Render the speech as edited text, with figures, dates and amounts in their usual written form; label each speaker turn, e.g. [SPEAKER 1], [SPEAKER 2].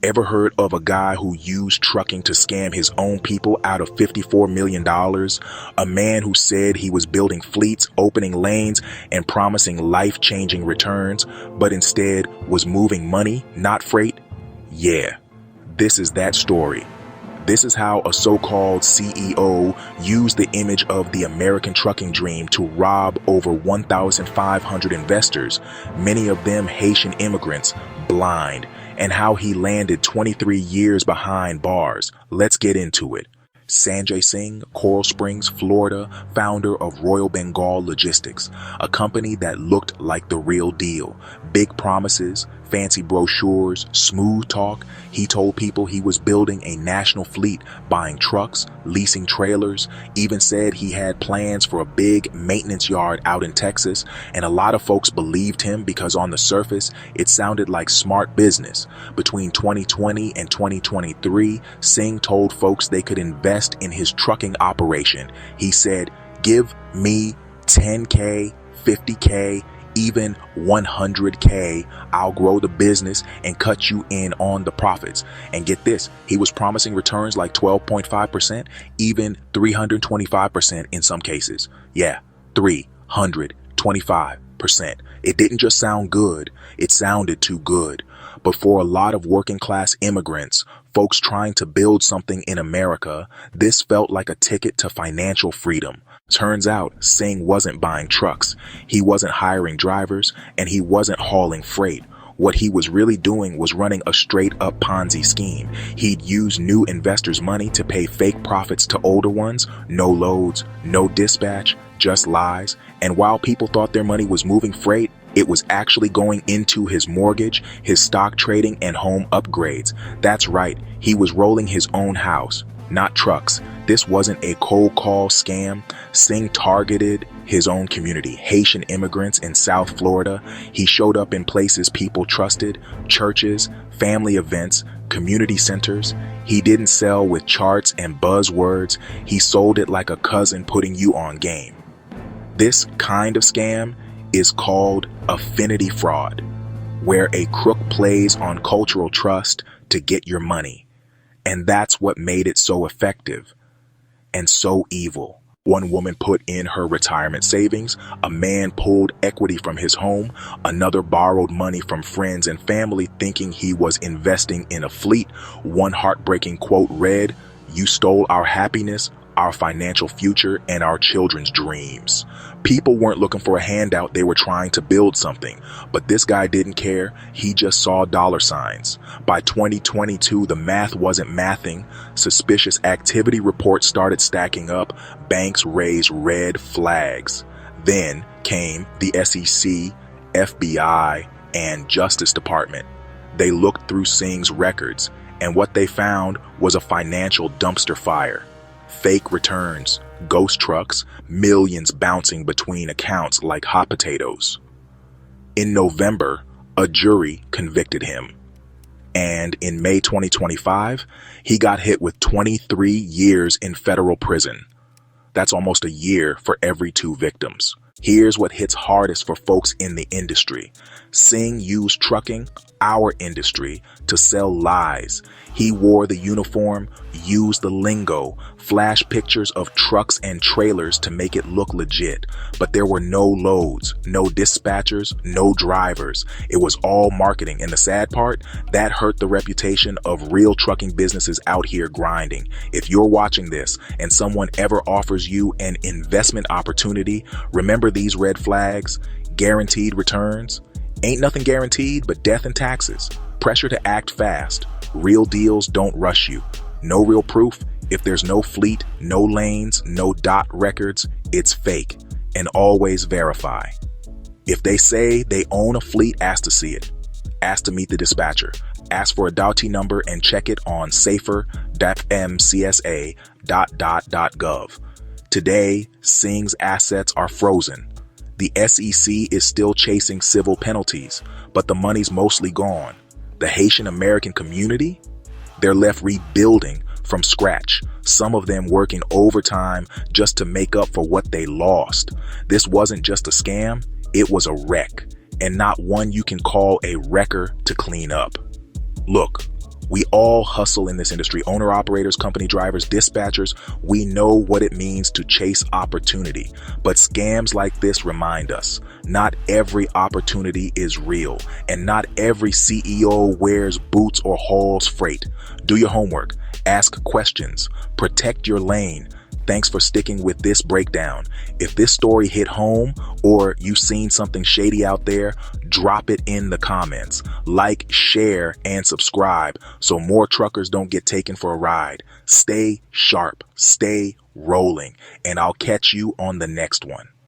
[SPEAKER 1] Ever heard of a guy who used trucking to scam his own people out of $54 million? A man who said he was building fleets, opening lanes, and promising life-changing returns, but instead was moving money, not freight? Yeah, this is that story. This is how a so-called CEO used the image of the American trucking dream to rob over 1,500 investors, many of them Haitian immigrants, blind, and how he landed 23 years behind bars. Let's get into it. Sanjay Singh, Coral Springs, Florida, founder of Royal Bengal Logistics, a company that looked like the real deal. Big promises, fancy brochures, smooth talk. He told people he was building a national fleet, buying trucks, leasing trailers, even said he had plans for a big maintenance yard out in Texas, and a lot of folks believed him because on the surface, it sounded like smart business. Between 2020 and 2023, Singh told folks they could invest in his trucking operation. He said, "Give me 10K, 50K, even 100K, I'll grow the business and cut you in on the profits." And get this, he was promising returns like 12.5%, even 325% in some cases. Yeah, 325%. It didn't just sound good, it sounded too good. But for a lot of working class immigrants, folks trying to build something in America, this felt like a ticket to financial freedom. Turns out, Singh wasn't buying trucks, he wasn't hiring drivers, and he wasn't hauling freight. What he was really doing was running a straight-up Ponzi scheme. He'd use new investors' money to pay fake profits to older ones, no loads, no dispatch, just lies. And while people thought their money was moving freight, it was actually going into his mortgage, his stock trading, and home upgrades. That's right, he was rolling his own house, not trucks. This wasn't a cold call scam. Singh targeted his own community, Haitian immigrants in South Florida. He showed up in places people trusted, churches, family events, community centers. He didn't sell with charts and buzzwords. He sold it like a cousin putting you on game. This kind of scam is called affinity fraud, where a crook plays on cultural trust to get your money. And that's what made it so effective and so evil. One woman put in her retirement savings, a man pulled equity from his home, another borrowed money from friends and family thinking he was investing in a fleet. One heartbreaking quote read, "You stole our happiness, our financial future, and our children's dreams." People weren't looking for a handout, they were trying to build something. But this guy didn't care, he just saw dollar signs. By 2022, the math wasn't mathing. Suspicious activity reports started stacking up. Banks raised red flags. Then came the SEC, FBI, and Justice Department. They looked through Singh's records, and what they found was a financial dumpster fire. Fake returns, ghost trucks, millions bouncing between accounts like hot potatoes. In November, a jury convicted him. And in May 2025, he got hit with 23 years in federal prison. That's almost a year for every 2 victims. Here's what hits hardest for folks in the industry. Singh used trucking, our industry, to sell lies. He wore the uniform, used the lingo, flashed pictures of trucks and trailers to make it look legit. But there were no loads, no dispatchers, no drivers. It was all marketing. And the sad part, that hurt the reputation of real trucking businesses out here grinding. If you're watching this and someone ever offers you an investment opportunity, remember these red flags: guaranteed returns. Ain't nothing guaranteed but death and taxes. Pressure to act fast. Real deals don't rush you. No real proof. If there's no fleet, no lanes, no dot records, it's fake. And always verify. If they say they own a fleet, ask to see it. Ask to meet the dispatcher. Ask for a DOT number and check it on safer.mcsa.gov. Today, Singh's assets are frozen. The SEC is still chasing civil penalties, but the money's mostly gone. The Haitian-American community? They're left rebuilding from scratch, some of them working overtime just to make up for what they lost. This wasn't just a scam, it was a wreck, and not one you can call a wrecker to clean up. Look, We all hustle in this industry. Owner operators, company drivers, dispatchers, we know what it means to chase opportunity. But scams like this remind us, not every opportunity is real, and not every CEO wears boots or hauls freight. Do your homework, ask questions, protect your lane. Thanks for sticking with this breakdown. If this story hit home or you've seen something shady out there, drop it in the comments. Like, share, and subscribe so more truckers don't get taken for a ride. Stay sharp, stay rolling, and I'll catch you on the next one.